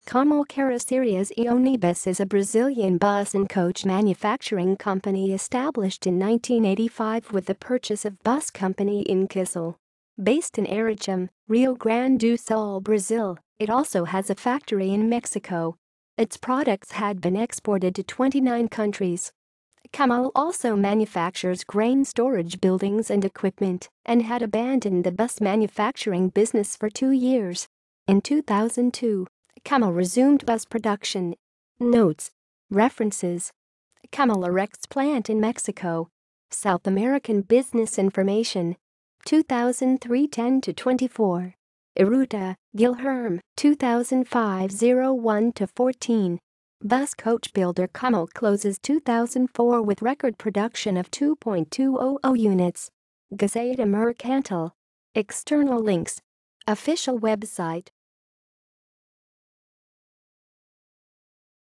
Comil Carrocerias e Ônibus is a Brazilian bus and coach manufacturing company established in 1985 with the purchase of bus company in Comil. Based in Aracaju, Rio Grande do Sul, Brazil, it also has a factory in Mexico. Its products had been exported to 29 countries. Comil also manufactures grain storage buildings and equipment and had abandoned the bus manufacturing business for 2 years. In 2002, Comil resumed bus production. Notes. References. Comil erects plant in Mexico. South American Business Information. 2003 10-24. Iruta, Guilherme, 2005 01-14. Bus coach builder Comil closes 2004 with record production of 2.200 units. Gazeta Mercantil. External links. Official website.